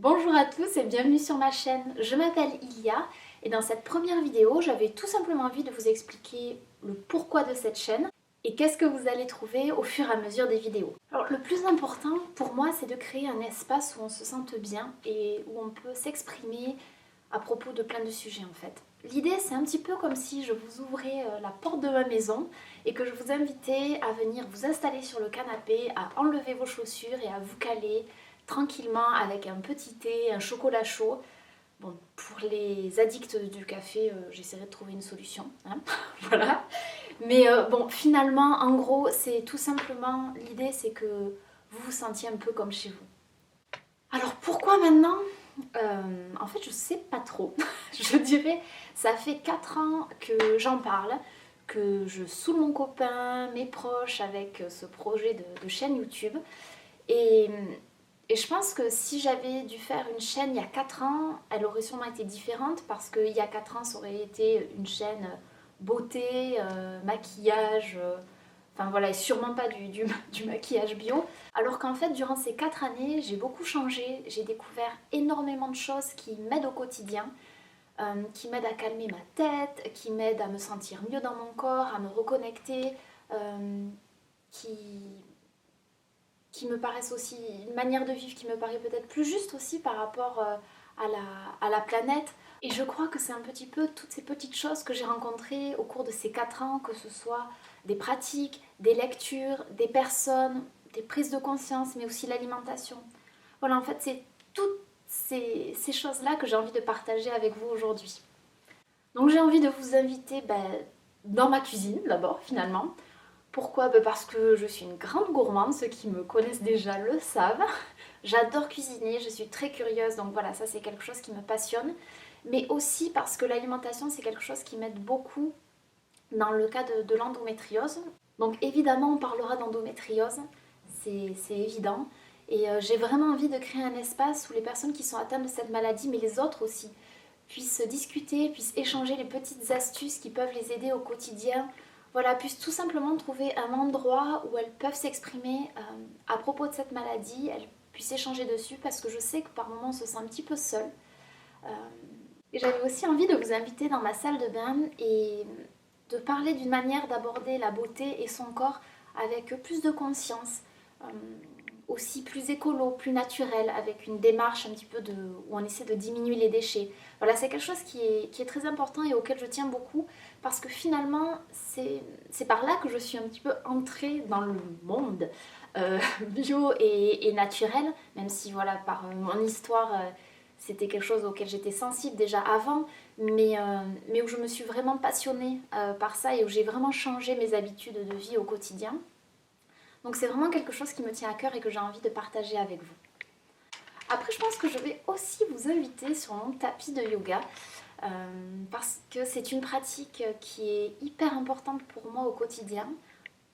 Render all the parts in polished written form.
Bonjour à tous et bienvenue sur ma chaîne. Je m'appelle Ilia et dans cette première vidéo, j'avais tout simplement envie de vous expliquer le pourquoi de cette chaîne et qu'est-ce que vous allez trouver au fur et à mesure des vidéos. Alors le plus important pour moi, c'est de créer un espace où on se sente bien et où on peut s'exprimer à propos de plein de sujets en fait. L'idée, c'est un petit peu comme si je vous ouvrais la porte de ma maison et que je vous invitais à venir vous installer sur le canapé, à enlever vos chaussures et à vous caler tranquillement avec un petit thé, un chocolat chaud. Bon, pour les addicts du café, j'essaierai de trouver une solution, hein. Voilà. Mais bon, finalement, en gros, c'est tout simplement, l'idée c'est que vous vous sentiez un peu comme chez vous. Alors pourquoi maintenant En fait, je sais pas trop. Je dirais, ça fait 4 ans que j'en parle, que je saoule mon copain, mes proches avec ce projet de chaîne YouTube. Et, et je pense que si j'avais dû faire une chaîne il y a 4 ans, elle aurait sûrement été différente parce qu'il y a 4 ans, ça aurait été une chaîne beauté, maquillage, enfin voilà, et sûrement pas du maquillage bio. Alors qu'en fait, durant ces 4 années, j'ai beaucoup changé, j'ai découvert énormément de choses qui m'aident au quotidien, qui m'aident à calmer ma tête, qui m'aident à me sentir mieux dans mon corps, à me reconnecter, qui me paraissent aussi, une manière de vivre qui me paraît peut-être plus juste aussi par rapport à la planète. Et je crois que c'est un petit peu toutes ces petites choses que j'ai rencontrées au cours de ces 4 ans, que ce soit des pratiques, des lectures, des personnes, des prises de conscience, mais aussi l'alimentation. Voilà, en fait, c'est toutes ces choses-là que j'ai envie de partager avec vous aujourd'hui. Donc j'ai envie de vous inviter dans ma cuisine d'abord, finalement. Pourquoi? Parce que je suis une grande gourmande, ceux qui me connaissent déjà le savent. J'adore cuisiner, je suis très curieuse, donc voilà, ça c'est quelque chose qui me passionne. Mais aussi parce que l'alimentation c'est quelque chose qui m'aide beaucoup dans le cas de l'endométriose. Donc évidemment on parlera d'endométriose, c'est évident. Et j'ai vraiment envie de créer un espace où les personnes qui sont atteintes de cette maladie, mais les autres aussi, puissent discuter, puissent échanger les petites astuces qui peuvent les aider au quotidien. Voilà, puissent tout simplement trouver un endroit où elles peuvent s'exprimer à propos de cette maladie, elles puissent échanger dessus parce que je sais que par moments on se sent un petit peu seul. Euh, et j'avais aussi envie de vous inviter dans ma salle de bain et de parler d'une manière d'aborder la beauté et son corps avec plus de conscience, euh, aussi plus écolo, plus naturel, avec une démarche un petit peu où on essaie de diminuer les déchets. Voilà, c'est quelque chose qui est très important et auquel je tiens beaucoup parce que finalement, c'est par là que je suis un petit peu entrée dans le monde bio et naturel, même si voilà, par mon histoire, c'était quelque chose auquel j'étais sensible déjà avant, mais où je me suis vraiment passionnée par ça et où j'ai vraiment changé mes habitudes de vie au quotidien. Donc c'est vraiment quelque chose qui me tient à cœur et que j'ai envie de partager avec vous. Après, je pense que je vais aussi vous inviter sur mon tapis de yoga parce que c'est une pratique qui est hyper importante pour moi au quotidien,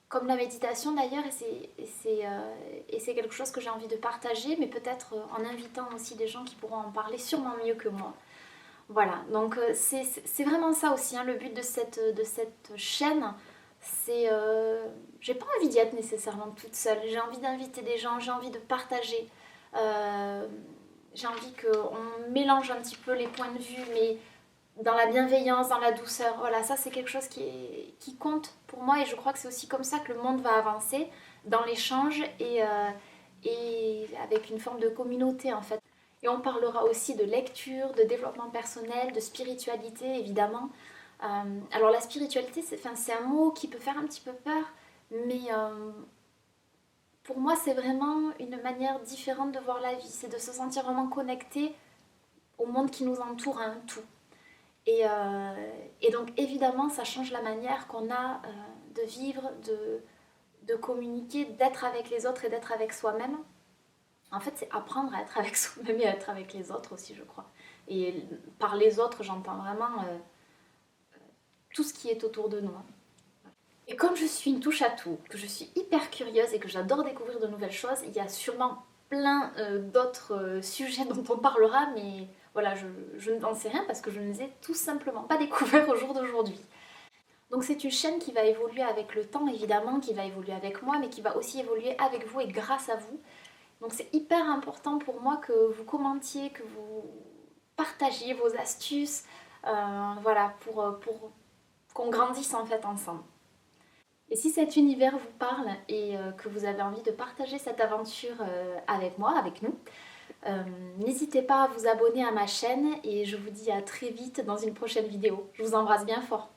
comme la méditation d'ailleurs, et c'est quelque chose que j'ai envie de partager, mais peut-être en invitant aussi des gens qui pourront en parler sûrement mieux que moi. Voilà, donc c'est vraiment ça aussi, hein, le but de cette chaîne, c'est... j'ai pas envie d'y être nécessairement toute seule, j'ai envie d'inviter des gens, j'ai envie de partager, euh, j'ai envie qu'on mélange un petit peu les points de vue, mais dans la bienveillance, dans la douceur. Voilà, ça c'est quelque chose qui compte pour moi et je crois que c'est aussi comme ça que le monde va avancer, dans l'échange et avec une forme de communauté en fait. Et on parlera aussi de lecture, de développement personnel, de spiritualité évidemment. Alors la spiritualité, c'est un mot qui peut faire un petit peu peur, mais pour moi c'est vraiment une manière différente de voir la vie. C'est de se sentir vraiment connecté au monde qui nous entoure, à un tout. Et donc évidemment, ça change la manière qu'on a de vivre, de communiquer, d'être avec les autres et d'être avec soi-même. En fait, c'est apprendre à être avec soi-même et à être avec les autres aussi, je crois. Et par les autres, j'entends vraiment tout ce qui est autour de nous. Et comme je suis une touche à tout, que je suis hyper curieuse et que j'adore découvrir de nouvelles choses, il y a sûrement plein d'autres sujets dont on parlera, mais voilà, je n'en sais rien parce que je ne les ai tout simplement pas découverts au jour d'aujourd'hui. Donc c'est une chaîne qui va évoluer avec le temps évidemment, qui va évoluer avec moi, mais qui va aussi évoluer avec vous et grâce à vous. Donc c'est hyper important pour moi que vous commentiez, que vous partagiez vos astuces, voilà, pour qu'on grandisse en fait ensemble. Et si cet univers vous parle et que vous avez envie de partager cette aventure avec moi, avec nous, n'hésitez pas à vous abonner à ma chaîne et je vous dis à très vite dans une prochaine vidéo. Je vous embrasse bien fort.